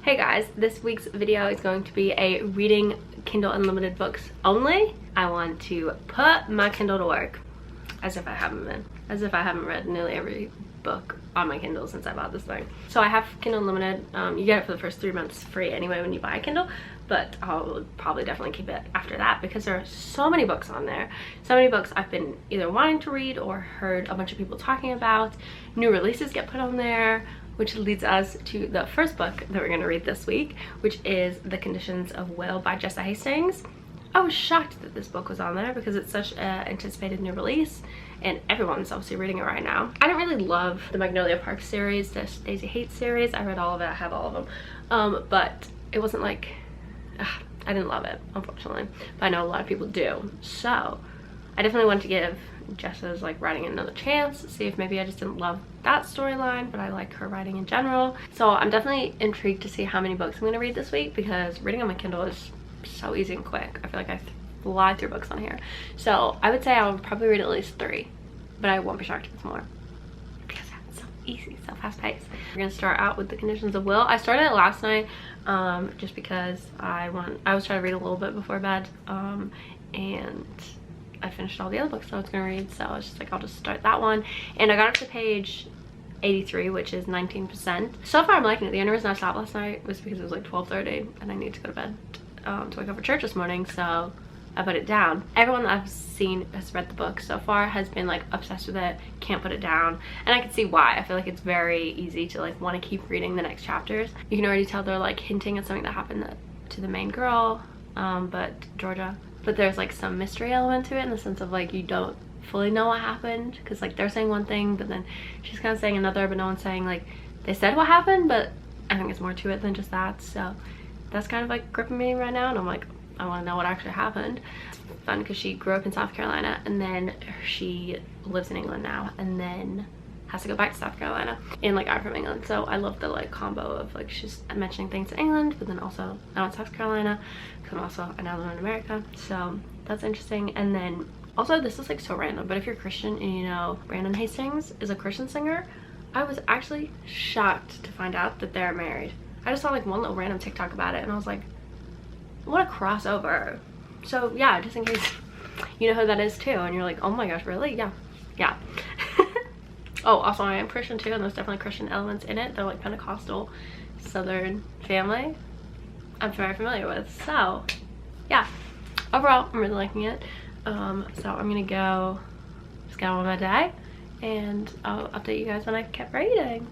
Hey guys, this week's video is going to be a reading Kindle Unlimited books only. I want to put my Kindle to work as if I haven't read nearly every book on my Kindle since I bought this thing. So I have Kindle Unlimited. You get it for the first 3 months free anyway when you buy a Kindle, but I'll probably definitely keep it after that because there are so many books on there. So many books I've been either wanting to read or heard a bunch of people talking about. New releases get put on there, which leads us to the first book that we're going to read this week, which is The Conditions of Will by Jessa Hastings. I was shocked that this book was on there because it's such an anticipated new release and everyone's obviously reading it right now. I don't really love the Magnolia Park series, the Daisy Haight series. I read all of it, I have all of them. But it wasn't like, I didn't love it, unfortunately. But I know a lot of people do. So I definitely want to give Jessa's writing another chance, see if maybe I just didn't love that storyline, but I like her writing in general. So I'm definitely intrigued to see how many books I'm going to read this week because reading on my Kindle is so easy and quick. I feel like I fly through books on here. So I would say I would probably read at least 3, but I won't be shocked if it's more because it's so easy, so fast paced. We're going to start out with The Conditions of Will. I started it last night just because I was trying to read a little bit before bed and I finished all the other books I was gonna read, so I was just like, I'll just start that one. And I got up to page 83, which is 19%. So far I'm liking it. The only reason I stopped last night was because it was like 12:30 and I need to go to bed to wake up for church this morning, so I put it down. Everyone that I've seen has read the book so far has been like obsessed with it, can't put it down, and I can see why. I feel like it's very easy to like want to keep reading the next chapters. You can already tell they're like hinting at something that happened to the main girl, Georgia. But there's like some mystery element to it in the sense of like you don't fully know what happened because like they're saying one thing but then she's kind of saying another, but no one's saying like they said what happened, but I think it's more to it than just that. So that's kind of like gripping me right now and I'm like, I want to know what actually happened. It's fun because she grew up in South Carolina and then she lives in England now and then has to go back to South Carolina, and like I'm from England, so I love the like combo of like she's mentioning things in England but then also now in South Carolina because I'm also now in America, so that's interesting. And then also this is like so random, but if you're Christian and you know Brandon Hastings is a Christian singer, I was actually shocked to find out that they're married. I just saw like one little random TikTok about it and I was like, what a crossover. So yeah, just in case you know who that is too and you're like, oh my gosh, really? Yeah. Oh, also I am Christian too, and there's definitely Christian elements in it. They're like Pentecostal Southern family I'm very familiar with. So yeah, overall I'm really liking it. So I'm gonna go just get on with my day and I'll update you guys when I kept reading.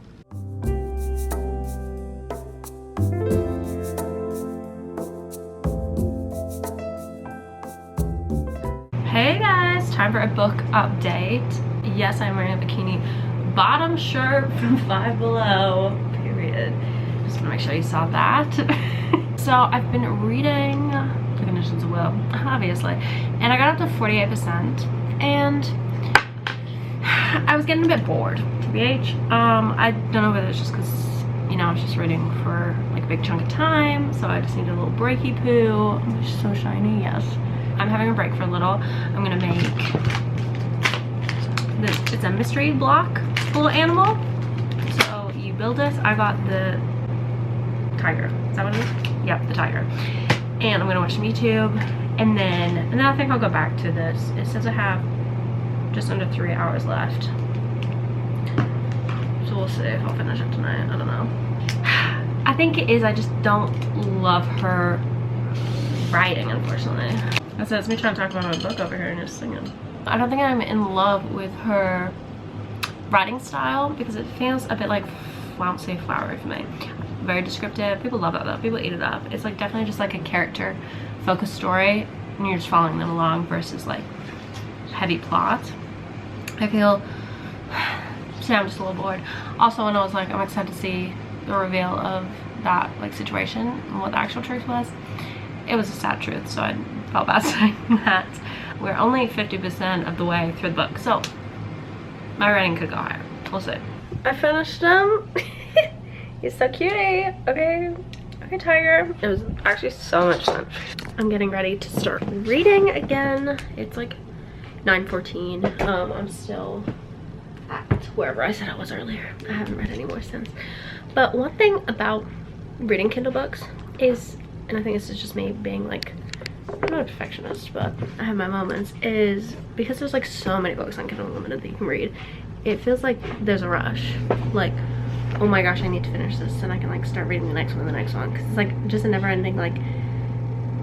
Hey guys, time for a book update. Yes, I'm wearing a bikini bottom shirt from Five Below, period. Just want to make sure you saw that. So I've been reading The Conditions of Will, obviously, and I got up to 48% and I was getting a bit bored, TBH. I don't know whether it's just because, you know, I was just reading for like a big chunk of time, so I just needed a little breaky poo. It's so shiny, yes. I'm having a break for a little. I'm gonna make this, it's a mystery block little animal. So you build this. I got the tiger. Is that what it is? Yep, the tiger. And I'm gonna watch some YouTube. And then I think I'll go back to this. It says I have just under 3 hours left. So we'll see if I'll finish it tonight. I don't know. I think it is, I just don't love her writing, unfortunately. So it's me trying to talk about my book over here and just singing. I don't think I'm in love with her writing style because it feels a bit like, well, I won't say flowery for me. Very descriptive. People love that though. People eat it up. It's like definitely just like a character focused story and you're just following them along versus like heavy plot. I feel, see, I'm just a little bored. Also, when I was like, I'm excited to see the reveal of that like situation and what the actual truth was, it was a sad truth, so I felt bad saying that. We're only 50% of the way through the book, so my rating could go higher. We'll see. I finished him. He's so cutie. Okay, tiger. It was actually so much fun. I'm getting ready to start reading again. It's like 9:14. I'm still at wherever I said I was earlier. I haven't read any more since. But one thing about reading Kindle books is, and I think this is just me being like, I'm not a perfectionist, but I have my moments, is because there's like so many books on Kindle Unlimited that you can read, it feels like there's a rush. Like, oh my gosh, I need to finish this and I can like start reading the next one and the next one, because it's like just a never ending, like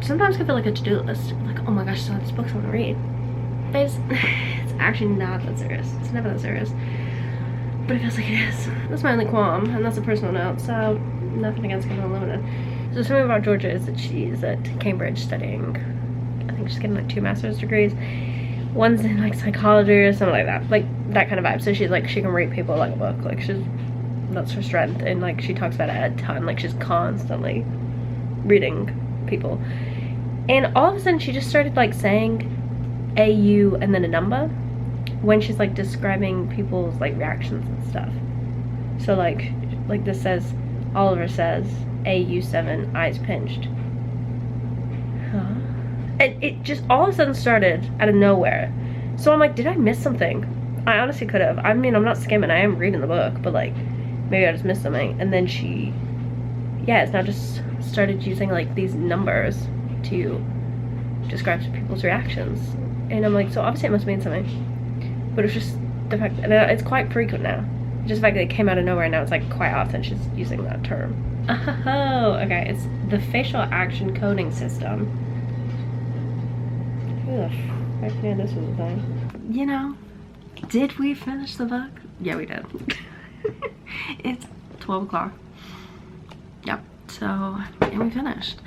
sometimes I can feel like a to-do list, like, oh my gosh, so this book's I want to read. But it's actually not that serious. It's never that serious, but it feels like it is. That's my only qualm, and that's a personal note, so nothing against Kindle Unlimited. So something about Georgia is that she's at Cambridge studying, I think she's getting like 2 master's degrees. One's in like psychology or something like that. Like that kind of vibe. So she's like, she can read people like a book. Like that's her strength. And like she talks about it a ton. Like she's constantly reading people. And all of a sudden she just started like saying AU and then a number when she's like describing people's like reactions and stuff. So like this says, Oliver says, AU7, eyes pinched. Huh? And it just all of a sudden started out of nowhere. So I'm like, did I miss something? I honestly could have. I mean, I'm not skimming, I am reading the book, but like, maybe I just missed something. And then she, yeah, it's now just started using like these numbers to describe people's reactions. And I'm like, so obviously it must mean something. But it's just the fact that it's quite frequent now. Just the fact that it came out of nowhere, and now it's like quite often she's using that term. Oh, okay, it's the facial action coding system. Who the fuck knew this was a thing? You know, did we finish the book? Yeah, we did. It's 12 o'clock. Yep, so, and we finished.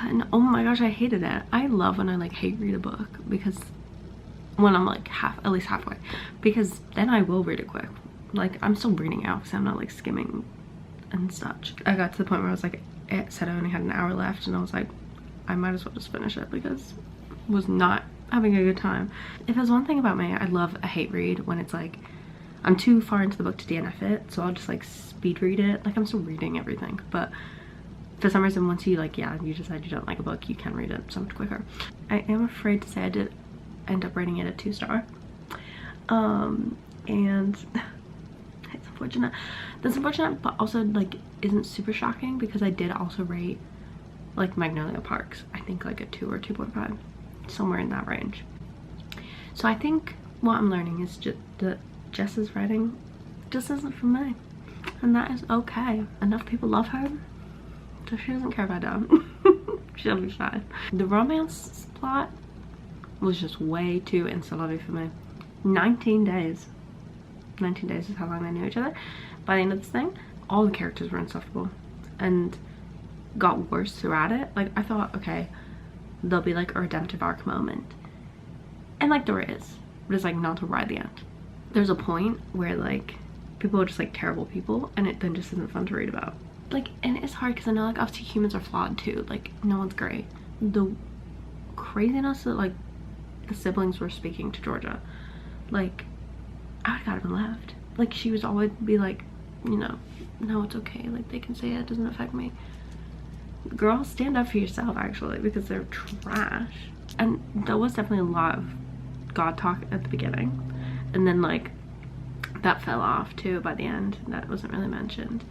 And oh my gosh, I hated it. I love when I like hate read a book, because when I'm like at least halfway, because then I will read it quick. Like I'm still reading out because I'm not like skimming and such. I got to the point where I was like, it said I only had an hour left, and I was like, I might as well just finish it because I was not having a good time. If there's one thing about me, I love a hate read when it's like I'm too far into the book to DNF it, so I'll just like speed read it. Like I'm still reading everything, but for some reason once you like, yeah, you decide you don't like a book, you can read it so much quicker. I am afraid to say I did end up rating it a 2-star, and it's unfortunate. That's unfortunate, but also like isn't super shocking, because I did also rate like Magnolia Parks, I think like a 2 or 2.5, somewhere in that range. So I think what I'm learning is just that Jess's writing just isn't for me, and that is okay. Enough people love her, so she doesn't care if I don't. She'll be fine. The romance plot was just way too insta-lovey for me. 19 days. 19 days is how long they knew each other. By the end of this thing, all the characters were insufferable and got worse throughout it. Like I thought, okay, there'll be like a redemptive arc moment, and like there is, but it's like not till right at the end. There's a point where like people are just like terrible people, and it then just isn't fun to read about. Like, and it's hard because I know like obviously humans are flawed too, like no one's great. The craziness that like the siblings were speaking to Georgia, like I would have got up and left. Like she was always be like, you know, no, it's okay, like they can say it doesn't affect me. Girl, stand up for yourself actually, because they're trash. And there was definitely a lot of God talk at the beginning, and then like that fell off too by the end. That wasn't really mentioned,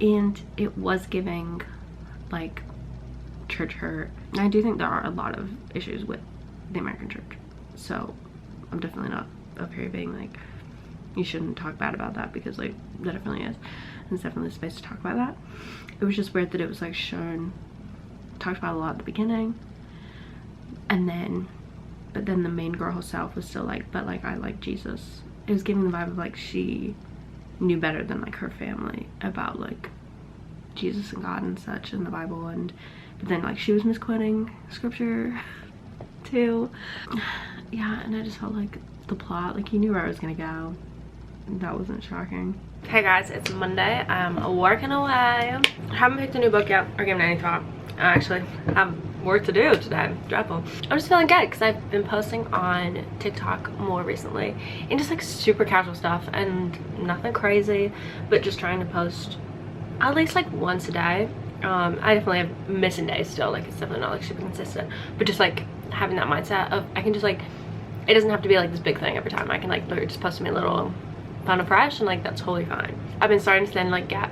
and it was giving like church hurt. And I do think there are a lot of issues with the American church, so I'm definitely not up here being like you shouldn't talk bad about that, because like there definitely is, and it's definitely a space to talk about that. It was just weird that it was like shown, talked about a lot at the beginning, and then but then the main girl herself was still like, but like I like Jesus. It was giving the vibe of like she knew better than like her family about like Jesus and God and such in the Bible, and but then like she was misquoting scripture too. Yeah, and I just felt like the plot, like you knew where I was gonna go. That wasn't shocking. Hey guys, it's Monday. I'm working away. I haven't picked a new book yet or given any thought. I actually have work to do today. Dreadful. I'm just feeling good because I've been posting on TikTok more recently, and just like super casual stuff and nothing crazy, but just trying to post at least like once a day. I definitely have missing days still, like it's definitely not like super consistent, but just like having that mindset of I can just like, it doesn't have to be like this big thing every time. I can like literally just post me a little fun and fresh, and like that's totally fine. I've been starting to then like get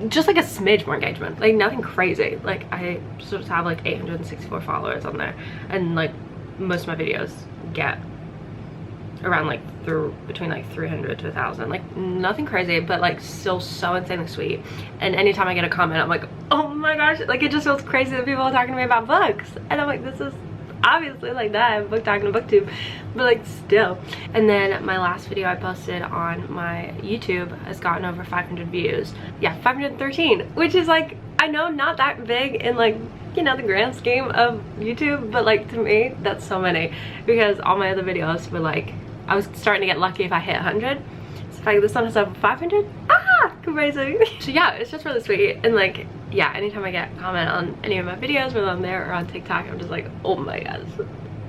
just like a smidge more engagement, like nothing crazy. Like I sort of have like 864 followers on there, and like most of my videos get around like between like 300 to 1,000, like nothing crazy, but like still so insanely sweet. And anytime I get a comment, I'm like, oh my gosh, like it just feels crazy that people are talking to me about books, and I'm like, this is obviously like that, I'm book talking to booktube, but like still. And then my last video I posted on my YouTube has gotten over 500 views. Yeah, 513, which is like, I know not that big in like, you know, the grand scheme of YouTube, but like to me that's so many, because all my other videos were like, I was starting to get lucky if I hit 100. So the fact that this one has over 500, crazy. So yeah, it's just really sweet. And like, yeah, anytime I get a comment on any of my videos, whether I'm there or on TikTok, I'm just like, oh my god,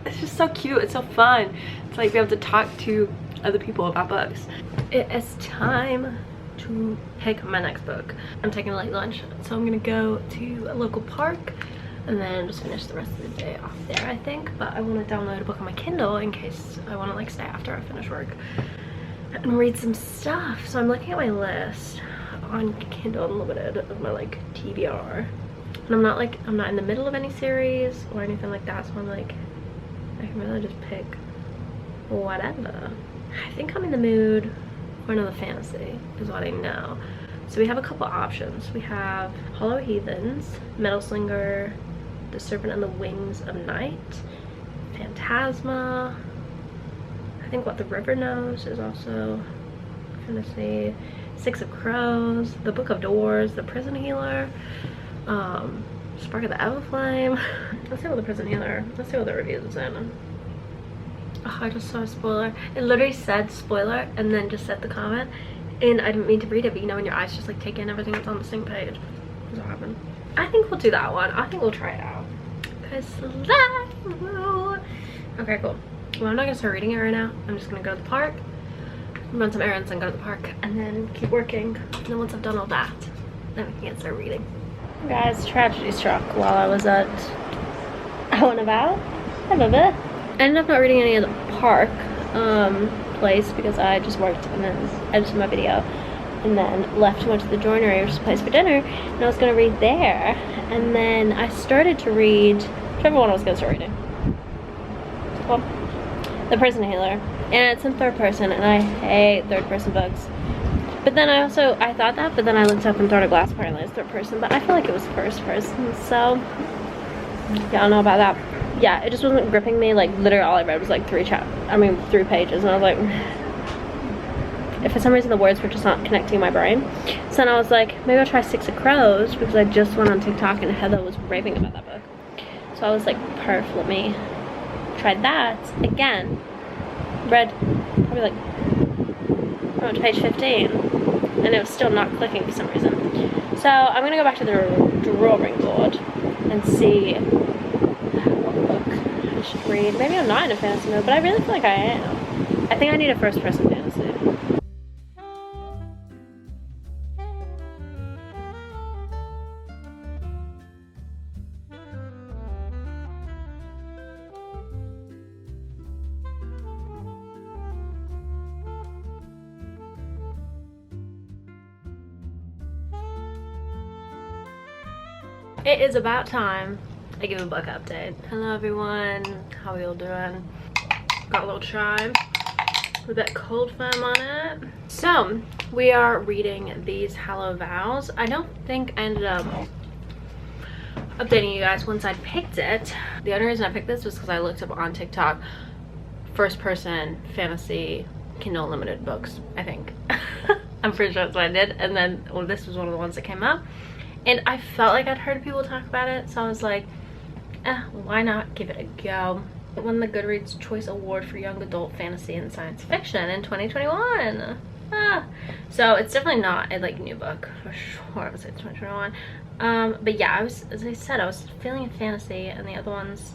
it's just so cute, it's so fun. It's like be able to talk to other people about books. It is time to pick my next book. I'm taking a late lunch, so I'm gonna go to a local park and then just finish the rest of the day off there, I think. But I want to download a book on my Kindle in case I want to like stay after I finish work and read some stuff. So I'm looking at my list on Kindle Unlimited of my like TBR, and I'm not in the middle of any series or anything like that, so I'm like, I can really just pick whatever. I think I'm in the mood for another fantasy is what I know. So we have a couple options. We have Hollow Heathens, Metal Slinger, The Serpent and the Wings of Night, Phantasma, I think What the River Knows is also fantasy, Six of Crows, The Book of Doors, The Prison Healer, Spark of the Everflame. Let's see what The Prison Healer, let's see what the reviews is in. Oh, I just saw a spoiler. It literally said spoiler and then just said the comment, and I didn't mean to read it, but you know when your eyes just like take in everything that's on the same page. That's what happened. I think we'll do that one. I think we'll try it out. Okay, cool. Well, I'm not gonna start reading it right now. I'm just gonna go to the park, run some errands and go to the park, and then keep working. And then once I've done all that, then we can get started reading. Guys, tragedy struck while I was at Vows. I love it. I ended up not reading any of the park place because I just worked and then edited my video and then left and went to the joinery, which is a place for dinner, and I was gonna read there. And then I started to read whichever one I was gonna start reading. Well, The Prison Healer, and it's in third person, and I hate third person books. But then I thought that, but then I looked up and Thorn of Glass apparently is third person, but I feel like it was first person, so yeah, I don't know about that. Yeah, it just wasn't gripping me. Like literally all I read was like 3 pages, and I was like, if for some reason the words were just not connecting in my brain. So then I was like, maybe I'll try Six of Crows, because I just went on TikTok and Heather was raving about that book. So I was like, perf, let me try that again. Read probably like, I went to page 15, and it was still not clicking for some reason. So I'm gonna go back to the drawing board and see what book I should read. Maybe I'm not in a fantasy mood, but I really feel like I am. I think I need a first person fantasy. It is about time I give a book update. Hello everyone, how are you all doing? Got a little chai with that cold foam on it. So we are reading these Hello Vows. I don't think I ended up updating you guys once I picked it. The only reason I picked this was because I looked up on TikTok first person fantasy Kindle Unlimited books, I think. I'm pretty sure that's what I did, and then well, this was one of the ones that came up. And I felt like I'd heard people talk about it, so I was like, why not give it a go? It won the Goodreads Choice Award for Young Adult Fantasy and Science Fiction in 2021. So it's definitely not a like new book, for sure. I would say it's 2021. But yeah, as I said, I was feeling a fantasy, and the other ones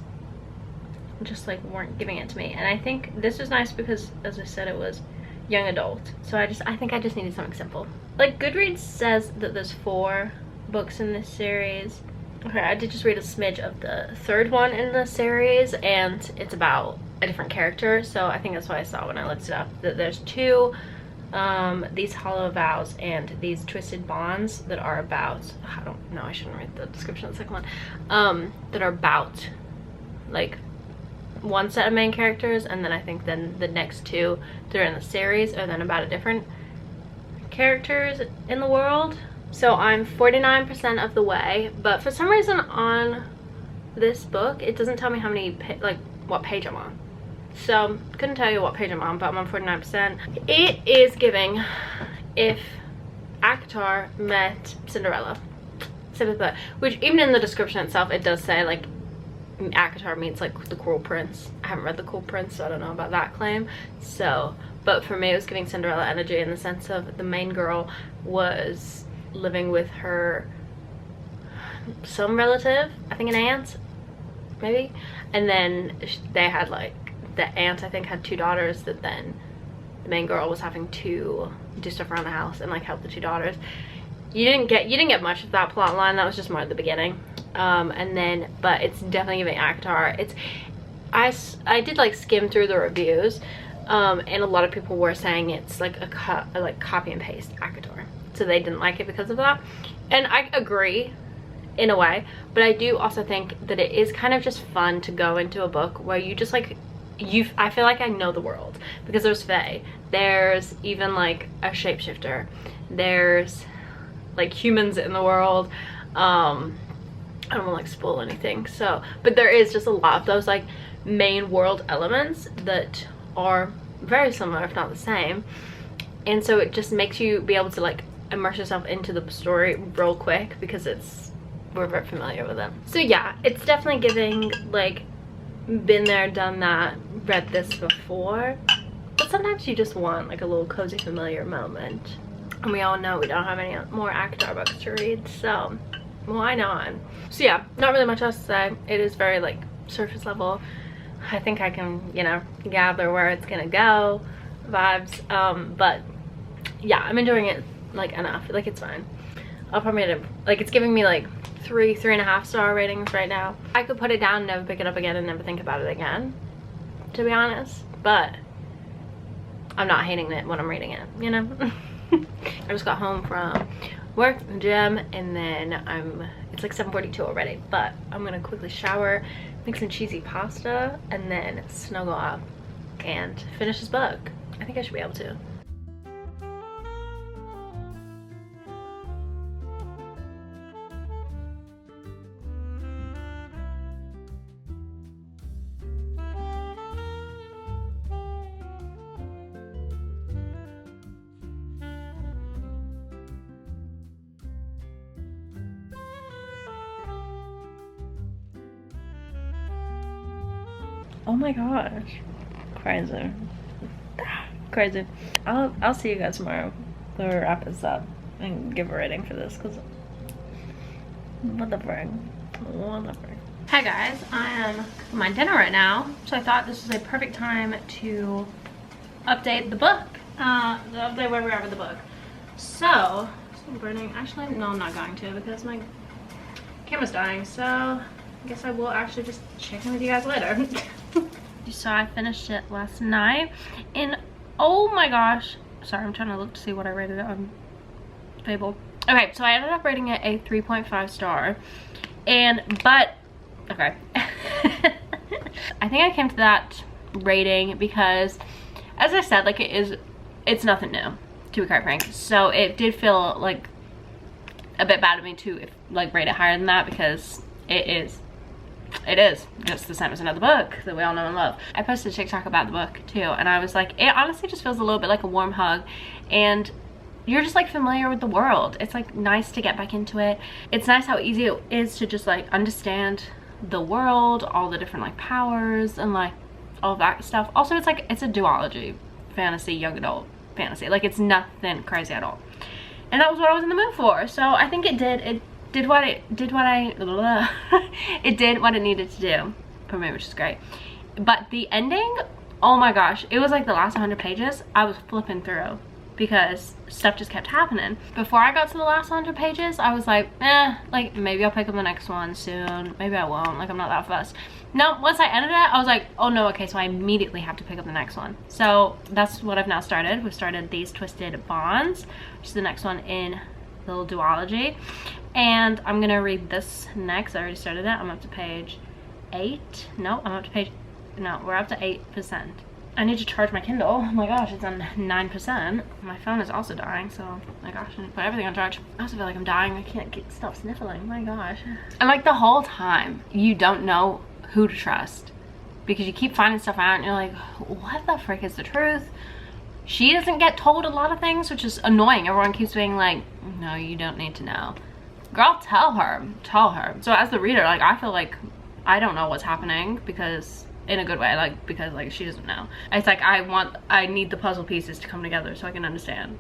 just like weren't giving it to me. And I think this was nice because, as I said, it was young adult. So I think I just needed something simple. Like Goodreads says that there's 4 books in this series. Okay, I did just read a smidge of the 3rd one in the series, and it's about a different character, so I think that's what I saw when I looked it up, that there's 2 these hollow vows and these twisted bonds that are about, I don't know, I shouldn't read the description of the second one, that are about like one set of main characters, and then I think then the next two that are in the series are then about a different characters in the world. So I'm 49% of the way, but for some reason on this book it doesn't tell me how many like what page I'm on. So couldn't tell you what page I'm on, but I'm on 49%. It is giving if Akatar met Cinderella. Which even in the description itself it does say like Akatar meets like the Cruel Prince. I haven't read the Cruel Prince, so I don't know about that claim. So, but for me it was giving Cinderella energy in the sense of the main girl was living with her some relative, I think an aunt maybe, and then they had like, the aunt I think had 2 daughters that then the main girl was having to do stuff around the house and like help the 2 daughters. You didn't get much of that plot line, that was just more at the beginning. And then, but it's definitely giving Akatar. It's, I did like skim through the reviews, and a lot of people were saying it's like a copy and paste Akatar, so they didn't like it because of that, and I agree in a way, but I do also think that it is kind of just fun to go into a book where you just like, I feel like I know the world, because there's fae, there's even like a shapeshifter, there's like humans in the world. I don't want to like spoil anything, so, but there is just a lot of those like main world elements that are very similar if not the same, and so it just makes you be able to like immerse yourself into the story real quick because we're very familiar with it. So yeah, it's definitely giving like been there, done that, read this before, but sometimes you just want like a little cozy familiar moment, and we all know we don't have any more Akatar books to read, so why not? So yeah, not really much else to say. It is very like surface level. I think I can, you know, gather where it's gonna go vibes, but yeah, I'm enjoying it like enough, like it's fine. I'll probably end up, like, it's giving me like 3.5 star ratings right now. I could put it down, never pick it up again, and never think about it again, to be honest, but I'm not hating it when I'm reading it, you know. I just got home from work, the gym, and then it's like 7:42 already, but I'm gonna quickly shower, make some cheesy pasta, and then snuggle up and finish this book. I think I should be able to. Oh my gosh, crazy, crazy. I'll see you guys tomorrow when we wrap this up and give a rating for this, because what the frig. Hey guys, I am cooking my dinner right now, so I thought this was a perfect time to update the book, update where we're at with the book. So I'm burning. Actually, no, I'm not going to, because my camera's dying, so I guess I will actually just check in with you guys later. You saw I finished it last night, and oh my gosh, sorry, I'm trying to look to see what I rated it on Fable. Okay, so I ended up rating it a 3.5 star, but okay. I think I came to that rating because, as I said, like it's nothing new, to be quite frank, so it did feel like a bit bad of me to like rate it higher than that, because it is just the same as another book that we all know and love. I posted a TikTok about the book too, and I was like, it honestly just feels a little bit like a warm hug, and you're just like familiar with the world. It's like nice to get back into it. It's nice how easy it is to just like understand the world, all the different like powers and like all of that stuff. Also, it's like, it's a duology fantasy, young adult fantasy, like it's nothing crazy at all, and that was what I was in the mood for. So I think it did what it needed to do for me, which is great. But the ending, oh my gosh, it was like the last 100 pages I was flipping through. because stuff just kept happening. Before I got to the last 100 pages, I was like, like maybe I'll pick up the next one soon. Maybe I won't, like I'm not that fussed. No, once I ended it, I was like, oh no, okay, so I immediately have to pick up the next one. So that's what I've now started. We've started These Twisted Bonds, which is the next one in the little duology. And I'm gonna read this next. I already started it. I'm up to page 8. No, I'm up to page, no, we're up to 8%. I need to charge my Kindle. Oh my gosh, it's on 9%. My phone is also dying, so oh my gosh, I need to put everything on charge. I also feel like I'm dying. I can't stop sniffling. Oh my gosh. And like the whole time, you don't know who to trust because you keep finding stuff out and you're like, what the frick is the truth? She doesn't get told a lot of things, which is annoying. Everyone keeps being like, no, you don't need to know. Girl, tell her. So as the reader, like I feel like I don't know what's happening because in a good way, like because like she doesn't know. It's like I need the puzzle pieces to come together so I can understand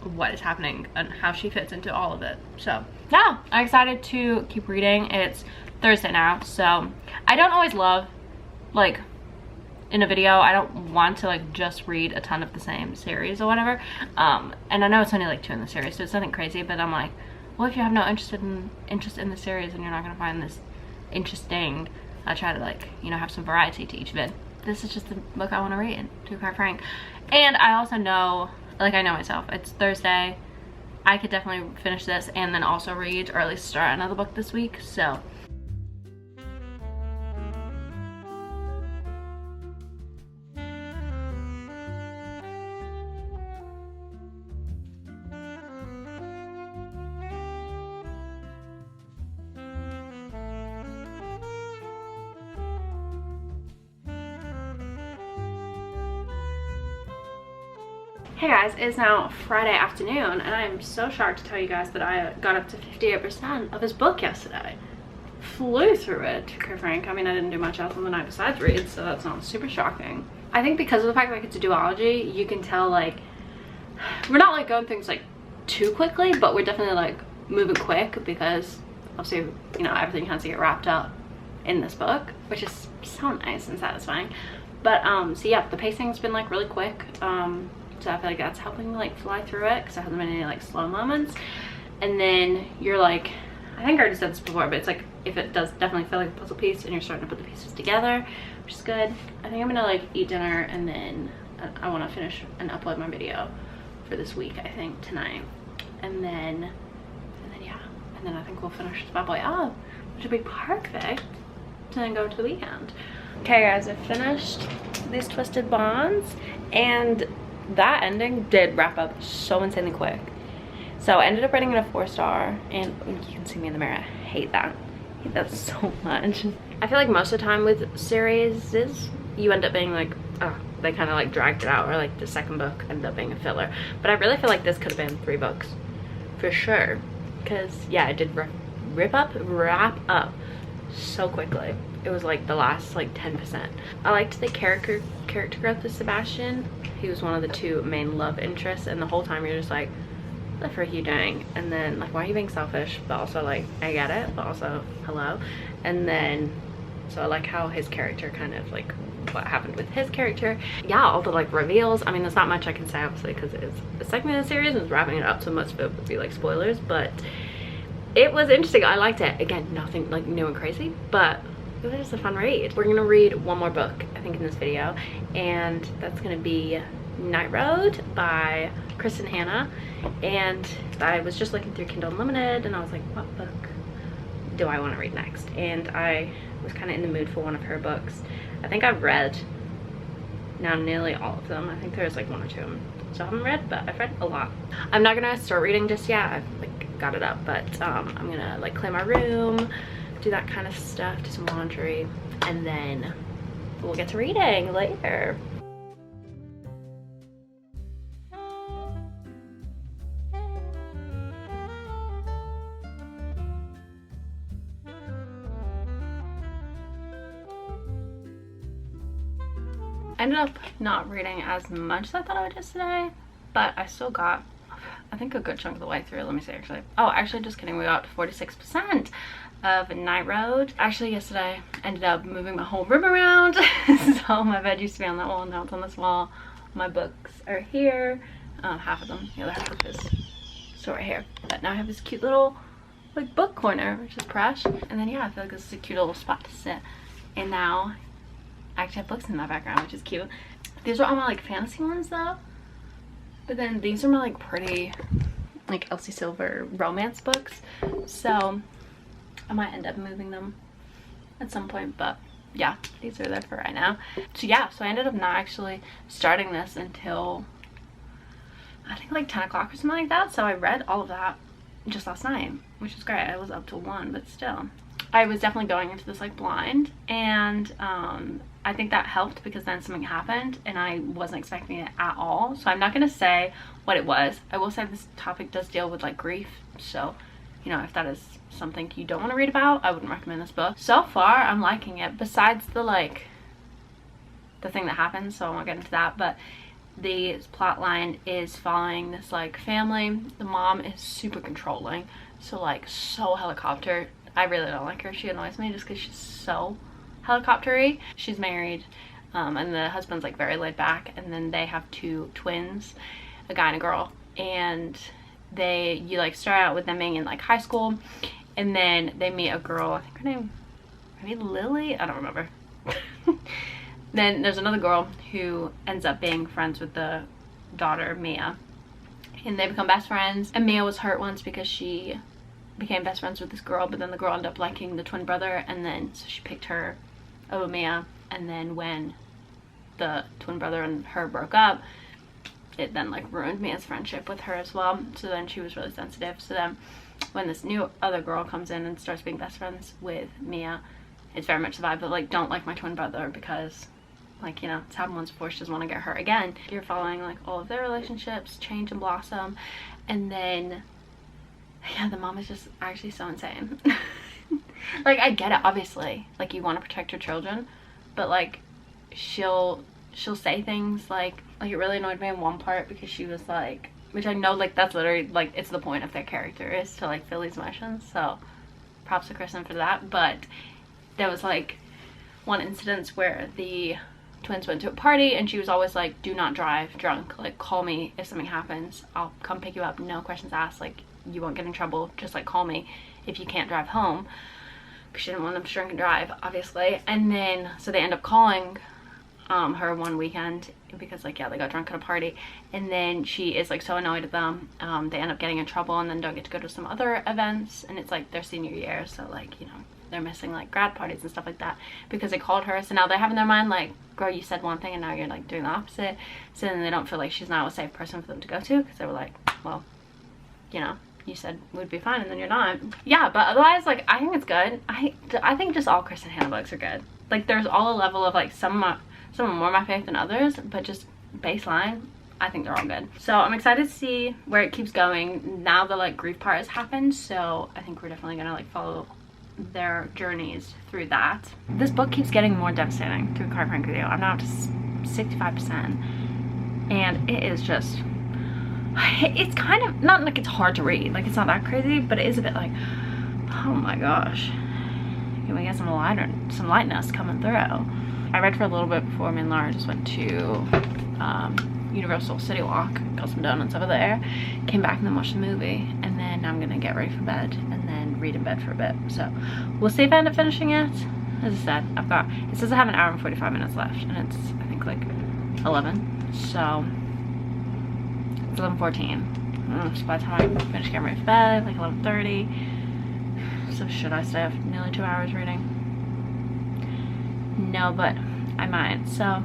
what is happening and how she fits into all of it. So yeah, I'm excited to keep reading. It's Thursday now, so I don't always love, like in a video, I don't want to like just read a ton of the same series or whatever. And I know it's only like 2 in the series, so it's nothing crazy, but I'm like, well, if you have no interest in the series and you're not gonna find this interesting, I try to like, you know, have some variety to each vid. This is just the book I want to read, to be quite frank. And I also know, like I know myself, it's Thursday. I could definitely finish this and then also read or at least start another book this week, so. Hey guys, it's now Friday afternoon and I'm so shocked to tell you guys that I got up to 58% of this book yesterday. Flew through it, to be frank. I mean, I didn't do much else on the night besides read, so that's not super shocking. I think because of the fact that it's a duology, you can tell like, we're not like going things like too quickly, but we're definitely like moving quick because obviously, you know, everything has to get wrapped up in this book, which is so nice and satisfying. But so yeah, the pacing's been like really quick. So I feel like that's helping me like fly through it because there hasn't been any like slow moments. And then you're like, I think I already said this before, but it's like if it does definitely feel like a puzzle piece and you're starting to put the pieces together, which is good. I think I'm gonna like eat dinner and then I want to finish and upload my video for this week, I think tonight. And then yeah, and then I think we'll finish this bad boy up, which will be perfect to then go to the weekend. Okay guys, I finished These Twisted Bonds and that ending did wrap up so insanely quick. So I ended up rating it a 4-star, and you can see me in the mirror. I hate that. I hate that so much. I feel like most of the time with series, you end up being like, oh, they kind of like dragged it out, or like the second book ended up being a filler. But I really feel like this could have been 3 books for sure, because yeah, it did wrap up so quickly. It was like the last like 10%. I liked the character growth of Sebastian. He was one of the 2 main love interests, and the whole time you're just like, what the frick are you doing? And then like, why are you being selfish? But also like, I get it, but also hello. And then so I like how his character kind of like what happened with his character. Yeah, all the like reveals. I mean, there's not much I can say obviously because it is the second in the series and it's wrapping it up, so much of it would be like spoilers, but it was interesting. I liked it. Again, nothing like new and crazy, but it was just a fun read. We're gonna read one more book, I think, in this video, and that's gonna be Night Road by Kristen Hanna. And I was just looking through Kindle Unlimited and I was like, what book do I want to read next? And I was kind of in the mood for one of her books. I think I've read now nearly all of them. I think there's like 1 or 2 of them so I haven't read, but I've read a lot. I'm not gonna start reading just yet. I've like got it up, but I'm gonna like clean my room, do that kind of stuff, do some laundry, and then we'll get to reading later. I ended up not reading as much as I thought I would yesterday, but I still got, I think, a good chunk of the way through. Let me see, actually. Oh, actually, just kidding. We got 46% of Night Road. Actually, yesterday, I ended up moving my whole room around. So my bed used to be on that wall, now it's on this wall. My books are here. half of them. The other half is still right here. But now I have this cute little like book corner, which is fresh. And then yeah, I feel like this is a cute little spot to sit. And now I actually have books in my background, which is cute. These are all my like fantasy ones though. But then these are my like pretty like Elsie Silver romance books. So I might end up moving them at some point, but yeah, these are there for right now. So yeah, so I ended up not actually starting this until I think like 10 o'clock or something like that. So I read all of that just last night, which is great. I was up till 1, but still. I was definitely going into this like blind, and I think that helped because then something happened and I wasn't expecting it at all. So I'm not going to say what it was. I will say this topic does deal with like grief. So, you know, if that is something you don't want to read about, I wouldn't recommend this book. So far, I'm liking it, besides the like, the thing that happens, so I won't get into that, but the plot line is following this like family. The mom is super controlling, so like so helicopter. I really don't like her. She annoys me just because she's so helicopter-y. She's married, and the husband's like very laid back, and then they have 2 twins, a guy and a girl, and you like start out with them being in like high school, and then they meet a girl, I think her name maybe Lily, I don't remember. Then there's another girl who ends up being friends with the daughter, Mia, and they become best friends. And Mia was hurt once because she became best friends with this girl, but then the girl ended up liking the twin brother, and then so she picked her over Mia. And then when the twin brother and her broke up, it then like ruined Mia's friendship with her as well. So then she was really sensitive. So then when this new other girl comes in and starts being best friends with Mia, it's very much the vibe of like, don't like my twin brother because like, you know, it's happened once before, she doesn't want to get hurt again. You're following like all of their relationships change and blossom. And then yeah, the mom is just actually so insane. Like, I get it, obviously, like you want to protect your children, but like she'll say things like it really annoyed me in one part because she was like, which I know like that's literally like it's the point of their character, is to like feel these emotions, so props to Kristen for that. But there was like one instance where the twins went to a party and she was always like, do not drive drunk, like call me if something happens, I'll come pick you up, no questions asked, like you won't get in trouble, just like call me if you can't drive home, because she didn't want them to drink and drive, obviously. And then so they end up calling her one weekend because like, yeah, they got drunk at a party, and then she is like so annoyed at them. They end up getting in trouble and then don't get to go to some other events, and it's like their senior year, so like, you know, they're missing like grad parties and stuff like that because they called her. So now they have in their mind like, girl, you said one thing and now you're like doing the opposite. So then they don't feel like she's now a safe person for them to go to, because they were like, well, you know, you said we'd be fine and then you're not. Yeah, but otherwise, like, I think it's good. I think just all Kristen Hanna books are good. Like, there's all a level of like some are more my favorite than others, but just baseline, I think they're all good. So I'm excited to see where it keeps going now the like grief part has happened. So I think we're definitely gonna like follow their journeys through that. This book keeps getting more devastating through card prank video. I'm now up to 65%, and it is just, it's kind of not like it's hard to read, like it's not that crazy, but it is a bit like, oh my gosh, can we get some lightness coming through. I read for a little bit before me and Laura just went to Universal City Walk, got some donuts over there, came back and then watched the movie, and then I'm gonna get ready for bed and then read in bed for a bit. So we'll see if I end up finishing it. As I said, it says I have an hour and 45 minutes left, and it's I think like 11, so it's 11:14. So by the time I finish getting ready for bed, like 11:30, so should I stay up nearly 2 hours reading? No, but I might, so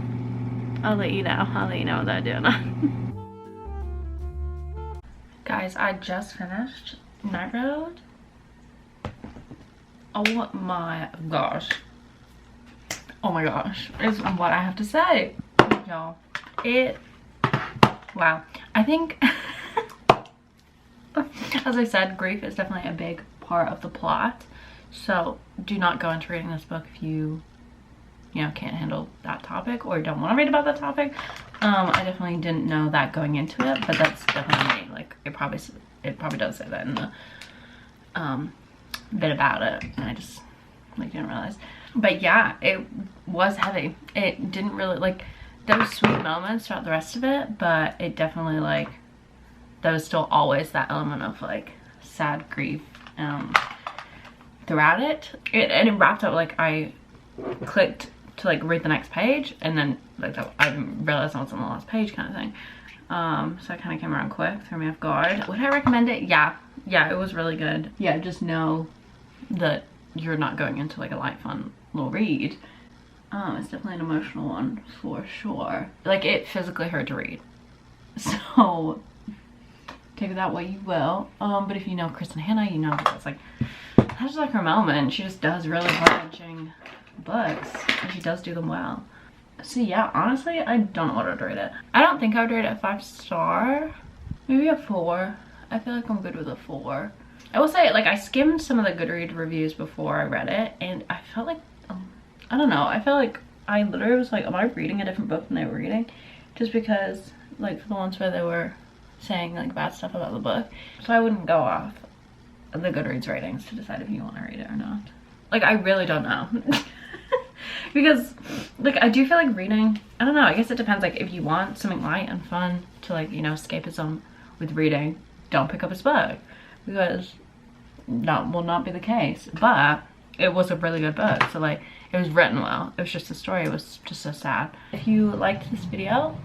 I'll let you know what I'm doing. Guys, I just finished Night Road. Oh my gosh. Oh my gosh, is what I have to say, y'all. Wow. I think, as I said, grief is definitely a big part of the plot. So do not go into reading this book if you know, can't handle that topic or don't want to read about that topic. I definitely didn't know that going into it, but that's definitely me. Like, it probably does say that in the bit about it, and I just like didn't realize. But yeah, it was heavy. It didn't really, like, there was sweet moments throughout the rest of it, but it definitely like there was still always that element of like sad grief throughout it. And it wrapped up like I clicked to like read the next page, and then like I didn't realize I was on the last page kind of thing. So I kind of came around quick, threw me off guard. Would I recommend it? Yeah, it was really good. Yeah, just know that you're not going into like a light fun little read. It's definitely an emotional one for sure. Like, it physically hurt to read, so take that way you will. But if you know Kristen Hanna, you know that's like, that's like her moment. She just does really heart-wrenching books, and she does do them well. So yeah, honestly, I don't know what I'd rate it. I don't think I would rate it a 5-star, maybe a 4. I feel like I'm good with a 4. I will say, like, I skimmed some of the Goodreads reviews before I read it, and I felt like, I don't know, I felt like I literally was like, am I reading a different book than they were reading? Just because, like, for the ones where they were saying like bad stuff about the book. So I wouldn't go off the Goodreads ratings to decide if you want to read it or not. Like, I really don't know. Because like, I do feel like reading, I don't know, I guess it depends. Like, if you want something light and fun to, like, you know, escapism with reading, don't pick up this book, because that will not be the case. But it was a really good book, so like, it was written well. It was just the story was just so sad. If you liked this video,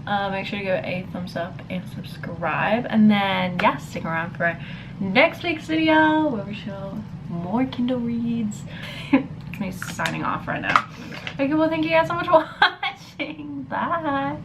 make sure to give it a thumbs up and subscribe, and then yeah, stick around for next week's video where we show more Kindle reads. It's me signing off right now. Okay, well, thank you guys so much for watching. Bye.